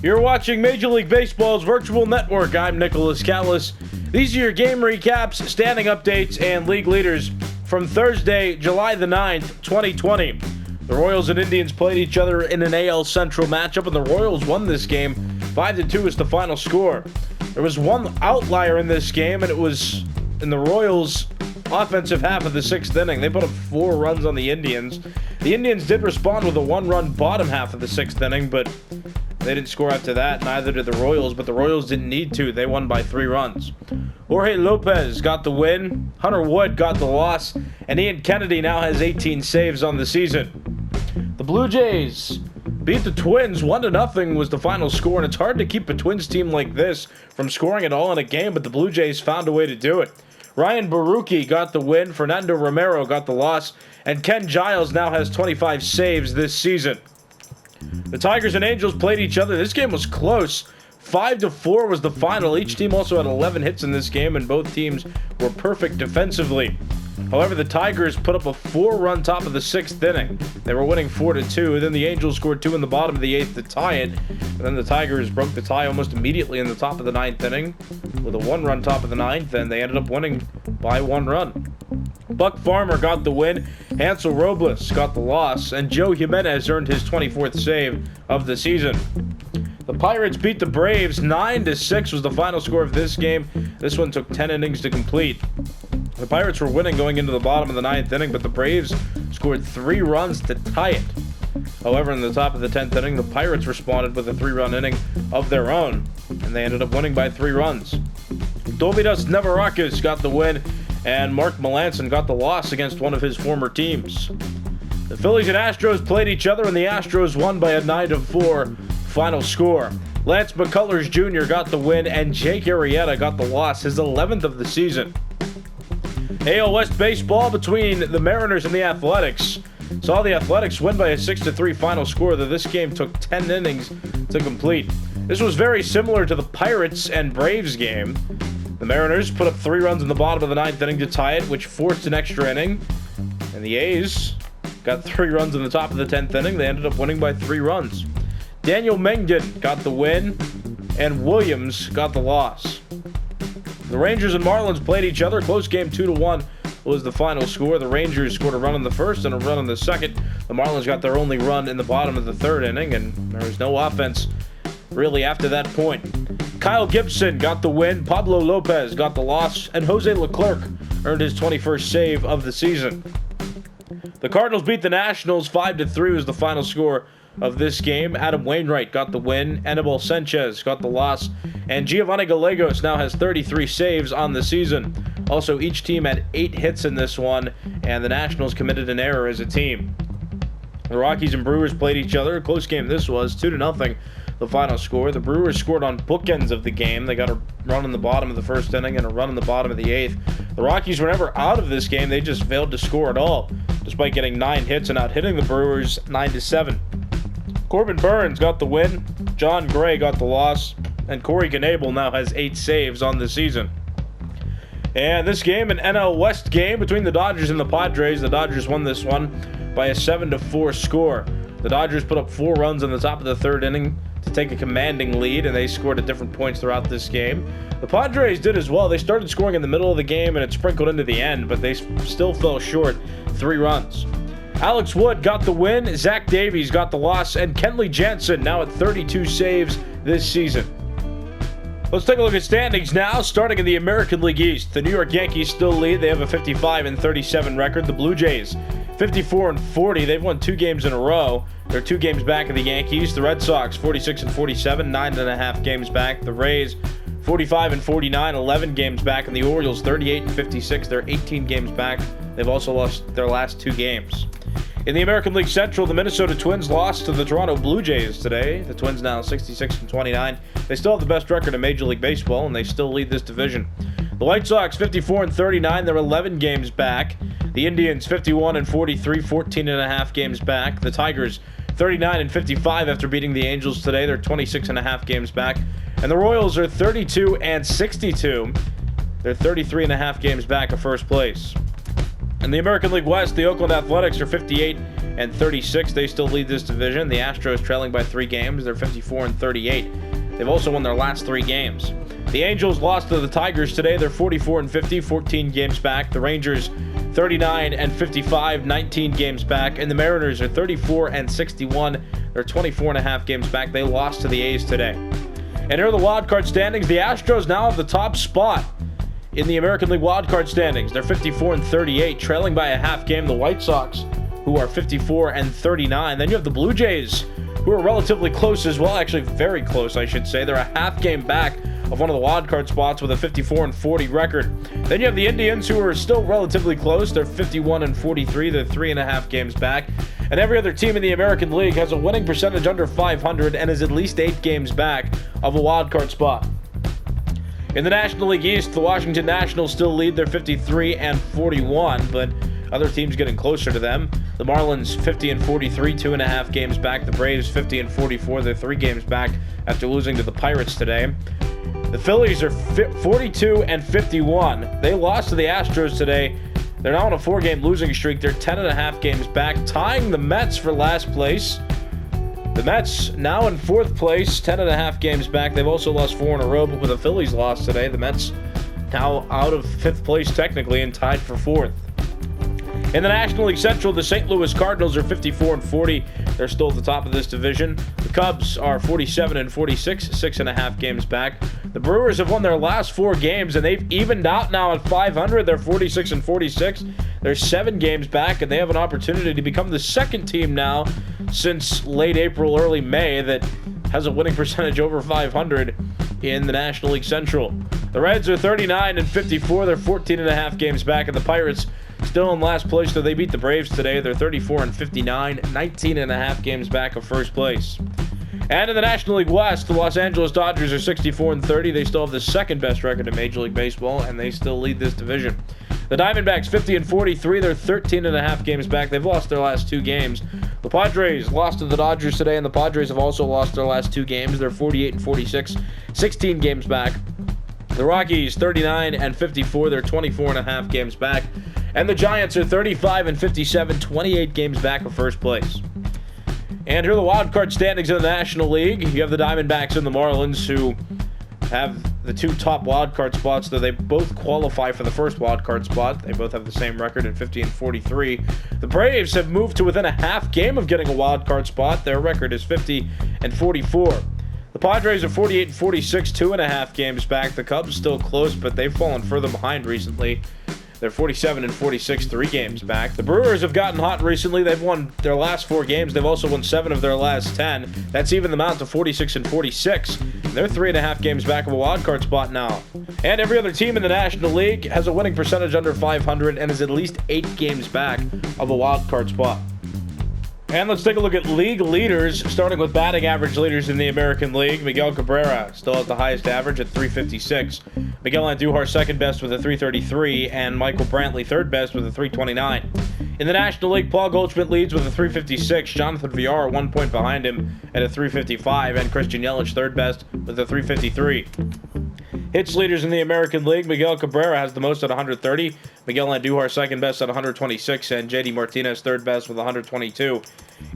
You're watching Major League Baseball's virtual network. I'm Nicholas Callis. These are your game recaps, standing updates, and league leaders from Thursday, July the 9th, 2020. The Royals and Indians played each other in an AL Central matchup, and the Royals won this game. 5-2 is the final score. There was one outlier in this game, and it was in the Royals' offensive half of the sixth inning. They put up 4 runs on the Indians. The Indians did respond with a 1-run bottom half of the sixth inning, but they didn't score after that. Neither did the Royals, but the Royals didn't need to. They won by 3 runs. Jorge Lopez got the win, Hunter Wood got the loss, and Ian Kennedy now has 18 saves on the season. The Blue Jays beat the Twins. 1-0 was the final score, and it's hard to keep a Twins team like this from scoring at all in a game, but the Blue Jays found a way to do it. Ryan Barucki got the win, Fernando Romero got the loss, and Ken Giles now has 25 saves this season. The Tigers and Angels played each other. This game was close. 5-4 was the final. Each team also had 11 hits in this game, and both teams were perfect defensively. However, the Tigers put up a 4-run top of the sixth inning. They were winning 4-2. Then the Angels scored 2 in the bottom of the eighth to tie it. And then the Tigers broke the tie almost immediately in the top of the ninth inning with a 1-run top of the ninth, and they ended up winning by 1 run. Buck Farmer got the win, Hansel Robles got the loss, and Joe Jimenez earned his 24th save of the season. The Pirates beat the Braves. 9-6 was the final score of this game. This one took 10 innings to complete. The Pirates were winning going into the bottom of the ninth inning, but the Braves scored 3 runs to tie it. However, in the top of the 10th inning, the Pirates responded with a 3-run inning of their own, and they ended up winning by 3 runs. Dovydas Nevarakis got the win, and Mark Melancon got the loss against one of his former teams. The Phillies and Astros played each other, and the Astros won by a 9-4 final score. Lance McCullers Jr. got the win, and Jake Arrieta got the loss, his 11th of the season. AL West baseball between the Mariners and the Athletics saw the Athletics win by a 6-3 final score, though this game took 10 innings to complete. This was very similar to the Pirates and Braves game. The Mariners put up 3 runs in the bottom of the ninth inning to tie it, which forced an extra inning. And the A's got 3 runs in the top of the 10th inning. They ended up winning by 3 runs. Daniel Mengden got the win, and Williams got the loss. The Rangers and Marlins played each other. Close game, 2-1 was the final score. The Rangers scored a run in the first and a run in the second. The Marlins got their only run in the bottom of the third inning, and there was no offense really after that point. Kyle Gibson got the win, Pablo Lopez got the loss, and Jose Leclerc earned his 21st save of the season. The Cardinals beat the Nationals. 5-3 was the final score of this game. Adam Wainwright got the win, Anibal Sanchez got the loss, and Giovanni Gallegos now has 33 saves on the season. Also, each team had 8 hits in this one, and the Nationals committed an error as a team. The Rockies and Brewers played each other. A close game this was, 2-0. The final score. The Brewers scored on bookends of the game. They got a run in the bottom of the first inning and a run in the bottom of the eighth. The Rockies were never out of this game. They just failed to score at all, despite getting 9 hits and out hitting the Brewers 9-7. Corbin Burns got the win, John Gray got the loss, and Corey Knebel now has 8 saves on the season. And this game, an NL West game between the Dodgers and the Padres. The Dodgers won this one by a 7-4 score. The Dodgers put up 4 runs in the top of the third inning to take a commanding lead, and they scored at different points throughout this game. The Padres did as well. They started scoring in the middle of the game, and it sprinkled into the end, but they still fell short 3 runs. Alex Wood got the win, Zach Davies got the loss, and Kenley Jansen now at 32 saves this season. Let's take a look at standings now, starting in the American League East. The New York Yankees still lead. They have a 55-37 record. The Blue Jays, 54-40. They've won 2 games in a row. They're 2 games back of the Yankees. The Red Sox, 46-47, 9.5 games back. The Rays, 45-49, 11 games back. And the Orioles, 38-56. They're 18 games back. They've also lost their last 2 games. In the American League Central, the Minnesota Twins lost to the Toronto Blue Jays today. The Twins now 66-29. They still have the best record in Major League Baseball, and they still lead this division. The White Sox 54-39. They're 11 games back. The Indians 51-43, 14.5 games back. The Tigers 39-55 after beating the Angels today. They're 26.5 games back. And the Royals are 32-62. They're 33.5 games back of first place. In the American League West, the Oakland Athletics are 58 and 36. They still lead this division. The Astros trailing by 3 games. They're 54 and 38. They've also won their last 3 games. The Angels lost to the Tigers today. They're 44 and 50, 14 games back. The Rangers 39 and 55, 19 games back. And the Mariners are 34 and 61. They're 24 and a half games back. They lost to the A's today. And here are the wildcard standings. The Astros now have the top spot in the American League wildcard standings. They're 54 and 38, trailing by a half game. The White Sox, who are 54 and 39. Then you have the Blue Jays, who are relatively close as well. Actually, very close, I should say. They're a half game back of one of the wildcard spots with a 54 and 40 record. Then you have the Indians, who are still relatively close. They're 51 and 43. They're 3.5 games back. And every other team in the American League has a winning percentage under 500 and is at least 8 games back of a wildcard spot. In the National League East, the Washington Nationals still lead. They're 53 and 41, but other teams getting closer to them. The Marlins 50 and 43, 2.5 games back. The Braves 50 and 44. They're 3 games back after losing to the Pirates today. The Phillies are 42 and 51. They lost to the Astros today. They're now on a 4-game losing streak. They're 10.5 games back, tying the Mets for last place. The Mets now in 4th place, 10.5 games back. They've also lost 4 in a row, but with the Phillies loss today, the Mets now out of 5th place technically and tied for 4th. In the National League Central, the St. Louis Cardinals are 54 and 40. They're still at the top of this division. The Cubs are 47 and 46, 6.5 games back. The Brewers have won their last 4 games, and they've evened out now at 500. They're 46 and 46. They're 7 games back, and they have an opportunity to become the second team now since late April, early May that has a winning percentage over 500 in the National League Central. The Reds are 39 and 54. They're 14.5 games back, and the Pirates still in last place, though they beat the Braves today. They're 34 and 59, 19.5 games back of first place. And in the National League West, the Los Angeles Dodgers are 64 and 30. They still have the second best record in Major League Baseball, and they still lead this division. The Diamondbacks 50 and 43. They're 13.5 games back. They've lost their last 2 games. The Padres lost to the Dodgers today, and the Padres have also lost their last 2 games. They're 48 and 46, 16 games back. The Rockies 39 and 54. They're 24.5 games back. And the Giants are 35 and 57, 28 games back of first place. And here are the wild card standings in the National League. You have the Diamondbacks and the Marlins, who have the 2 top wild card spots, though they both qualify for the first wild card spot. They both have the same record at 50 and 43. The Braves have moved to within a half game of getting a wild card spot. Their record is 50 and 44. The Padres are 48 and 46, 2.5 games back. The Cubs still close, but they've fallen further behind recently. They're 47 and 46, 3 games back. The Brewers have gotten hot recently. They've won their last 4 games. They've also won 7 of their last 10. That's even them out to 46 and 46. They're 3.5 games back of a wild card spot now. And every other team in the National League has a winning percentage under 500 and is at least 8 games back of a wild card spot. And let's take a look at league leaders, starting with batting average leaders in the American League. Miguel Cabrera still at the highest average at 356. Miguel Andujar second best with a 333, and Michael Brantley third best with a 329. In the National League, Paul Goldschmidt leads with a 356. Jonathan Villar 1 point behind him at a 355, and Christian Yelich third best with a 353. Hits leaders in the American League, Miguel Cabrera has the most at 130. Miguel Andujar second best at 126, and JD Martinez third best with 122.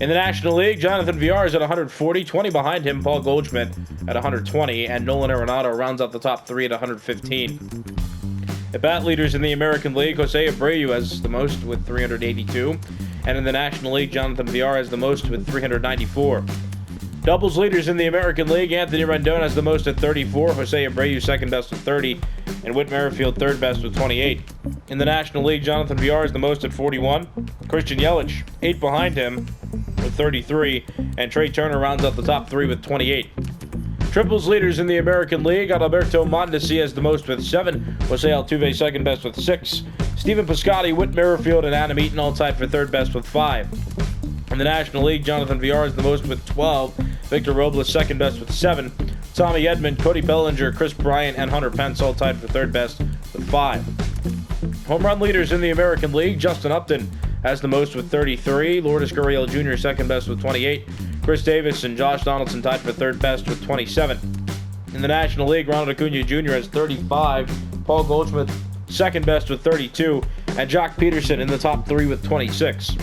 In the National League, Jonathan Villar is at 140, 20 behind him, Paul Goldschmidt at 120, and Nolan Arenado rounds out the top 3 at 115. At bat leaders in the American League, Jose Abreu has the most with 382, and in the National League, Jonathan Villar has the most with 394. Doubles leaders in the American League, Anthony Rendon has the most at 34, Jose Abreu second best with 30, and Whit Merrifield third best with 28. In the National League, Jonathan Villar is the most at 41, Christian Yelich 8 behind him with 33, and Trey Turner rounds out the top 3 with 28. Triples leaders in the American League, Adalberto Mondesi has the most with 7, Jose Altuve second best with 6, Stephen Piscotty, Whit Merrifield, and Adam Eaton all tied for third best with 5. In the National League, Jonathan Villar is the most with 12, Victor Robles second best with 7, Tommy Edman, Cody Bellinger, Chris Bryant, and Hunter Pence all tied for third best with 5. Home run leaders in the American League, Justin Upton has the most with 33, Lourdes Gurriel Jr. second best with 28, Chris Davis and Josh Donaldson tied for third best with 27. In the National League, Ronald Acuna Jr. has 35, Paul Goldschmidt second best with 32, and Jock Peterson in the top 3 with 26.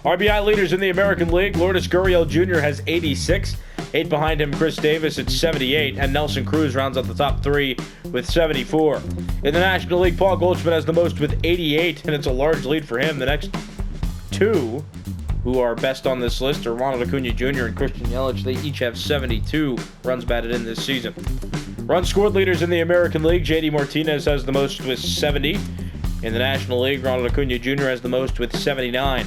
RBI leaders in the American League, Lourdes Gurriel Jr. has 86. 8 behind him, Chris Davis at 78, and Nelson Cruz rounds out the top 3 with 74. In the National League, Paul Goldschmidt has the most with 88, and it's a large lead for him. The next 2 who are best on this list are Ronald Acuna Jr. and Christian Yelich. They each have 72 runs batted in this season. Runs scored leaders in the American League, JD Martinez has the most with 70. In the National League, Ronald Acuna Jr. has the most with 79.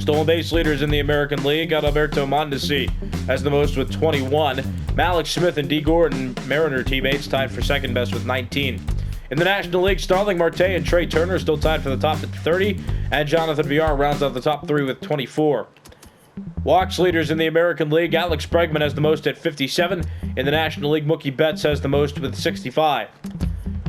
Stolen base leaders in the American League, Adalberto Mondesi has the most with 21. Malik Smith and D. Gordon, Mariner teammates, tied for second best with 19. In the National League, Starling Marte and Trey Turner still tied for the top at 30, and Jonathan Villar rounds out the top 3 with 24. Walks leaders in the American League, Alex Bregman has the most at 57. In the National League, Mookie Betts has the most with 65.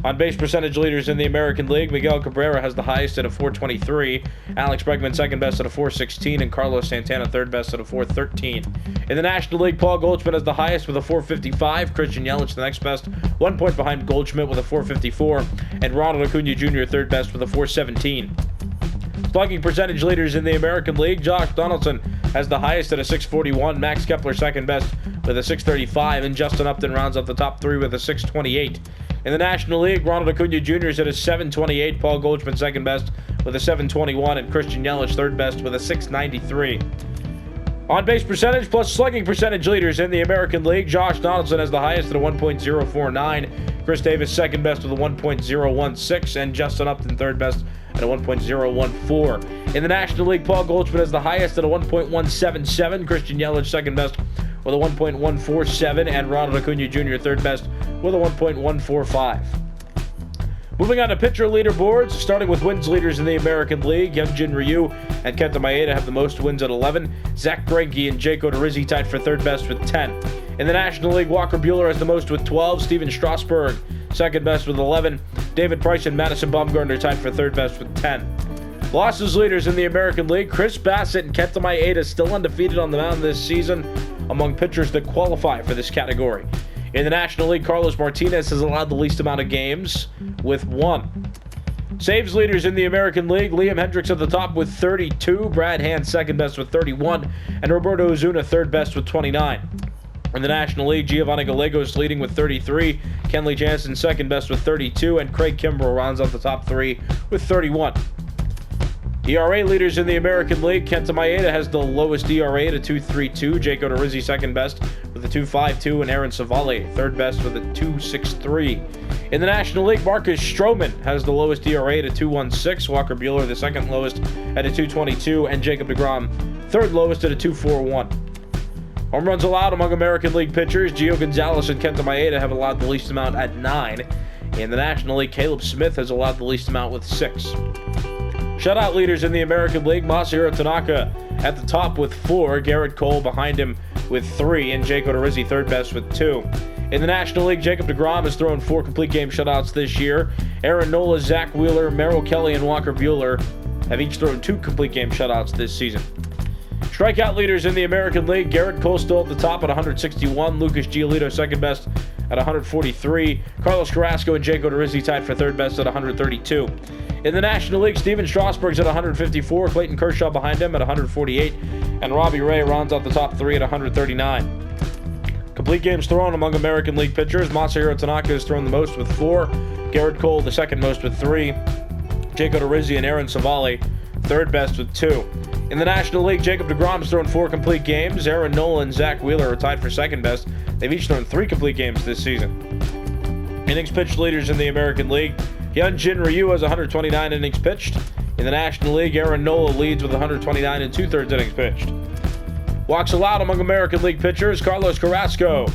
On base percentage leaders in the American League, Miguel Cabrera has the highest at a 423, Alex Bregman second best at a 416, and Carlos Santana third best at a 413. In the National League, Paul Goldschmidt has the highest with a 455, Christian Yelich the next best, 1 point behind Goldschmidt with a 454, and Ronald Acuna Jr. third best with a 417. Slugging percentage leaders in the American League, Josh Donaldson has the highest at a 641, Max Kepler second best with a 635, and Justin Upton rounds up the top 3 with a 628. In the National League, Ronald Acuna Jr. is at a 728, Paul Goldschmidt second best with a 721, and Christian Yelich third best with a 693. On base percentage plus slugging percentage leaders in the American League, Josh Donaldson has the highest at a 1.049, Chris Davis second best with a 1.016, and Justin Upton third best at a 1.014. In the National League, Paul Goldschmidt has the highest at a 1.177, Christian Yelich second best with a 1.147, and Ronald Acuna Jr. third best with a 1.145. Moving on to pitcher leaderboards, starting with wins leaders in the American League, Hyunjin Ryu and Kenta Maeda have the most wins at 11. Zach Greinke and Jake Odorizzi tied for third best with 10. In the National League, Walker Buehler has the most with 12. Steven Strasburg second best with 11. David Price and Madison Bumgarner tied for third best with 10. Losses leaders in the American League, Chris Bassett and Kenta Maeda still undefeated on the mound this season among pitchers that qualify for this category. In the National League, Carlos Martinez has allowed the least amount of games with 1. Saves leaders in the American League, Liam Hendricks at the top with 32, Brad Hand second best with 31, and Roberto Ozuna third best with 29. In the National League, Giovanni Gallegos leading with 33, Kenley Jansen second best with 32, and Craig Kimbrell rounds out the top 3 with 31. ERA leaders in the American League, Kenta Maeda has the lowest ERA at a 2.32, Jake Odorizzi second best with a 2.52, and Aaron Savali third best with a 2.63. In the National League, Marcus Stroman has the lowest ERA at a 2.16, Walker Buehler the second lowest at a 2.22, and Jacob deGrom third lowest at a 2.41. Home runs allowed among American League pitchers, Gio Gonzalez and Kenta Maeda have allowed the least amount at 9. In the National League, Caleb Smith has allowed the least amount with 6. Shutout leaders in the American League, Masahiro Tanaka at the top with 4, Garrett Cole behind him with 3, and Jake Odorizzi third best with 2. In the National League, Jacob deGrom has thrown 4 complete game shutouts this year. Aaron Nola, Zach Wheeler, Merrill Kelly, and Walker Buehler have each thrown 2 complete game shutouts this season. Strikeout leaders in the American League, Garrett Cole still at the top at 161, Lucas Giolito second best at 143, Carlos Carrasco and Jake Odorizzi tied for third best at 132. In the National League, Steven Strasburg's at 154, Clayton Kershaw behind him at 148, and Robbie Ray rounds out the top 3 at 139. Complete games thrown among American League pitchers, Masahiro Tanaka has thrown the most with 4, Garrett Cole the second most with 3, Jake Odorizzi and Aaron Savali third best with 2. In the National League, Jacob deGrom has thrown 4 complete games, Aaron Nola and Zach Wheeler are tied for second best. They've each thrown 3 complete games this season. Innings pitched leaders in the American League, Hyunjin Ryu has 129 innings pitched. In the National League, Aaron Nola leads with 129 and 2/3 innings pitched. Walks allowed among American League pitchers, Carlos Carrasco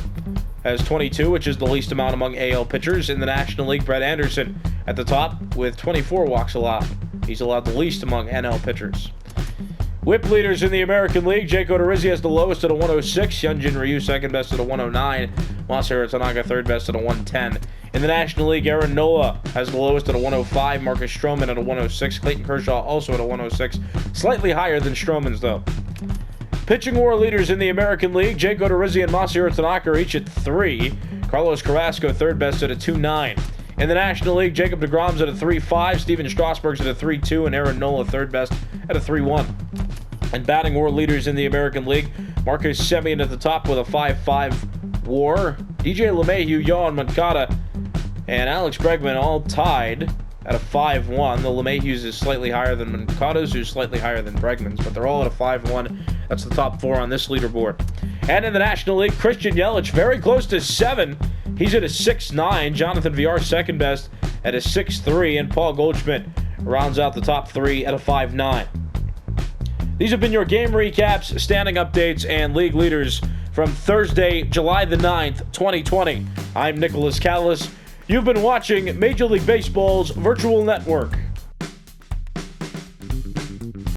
has 22, which is the least amount among AL pitchers. In the National League, Brett Anderson at the top with 24 walks allowed. He's allowed the least among NL pitchers. Whip leaders in the American League, Jake Odorizzi has the lowest at a 106, Hyunjin Ryu second best at a 109, Masahiro Tanaka third best at a 110. In the National League, Aaron Nola has the lowest at a 105, Marcus Stroman at a 106, Clayton Kershaw also at a 106, slightly higher than Stroman's though. Pitching war leaders in the American League, Jake Odorizzi and Masahiro Tanaka are each at 3, Carlos Carrasco third best at a 2.9. In the National League, Jacob deGrom's at a 3.5, Steven Strasburg's at a 3.2, and Aaron Nola third best at a 3.1. And batting war leaders in the American League, Marcus Semien at the top with a 5.5 WAR. DJ LeMahieu, Yohan Moncada, and Alex Bregman all tied at a 5.1. The LeMahieu's is slightly higher than Moncada's, who's slightly higher than Bregman's, but they're all at a 5.1. That's the top 4 on this leaderboard. And in the National League, Christian Yelich very close to 7. He's at a 6.9. Jonathan Villar second best at a 6.3, and Paul Goldschmidt rounds out the top 3 at a 5.9. These have been your game recaps, standing updates, and league leaders from Thursday, July the 9th, 2020. I'm Nicholas Callis. You've been watching Major League Baseball's Virtual Network.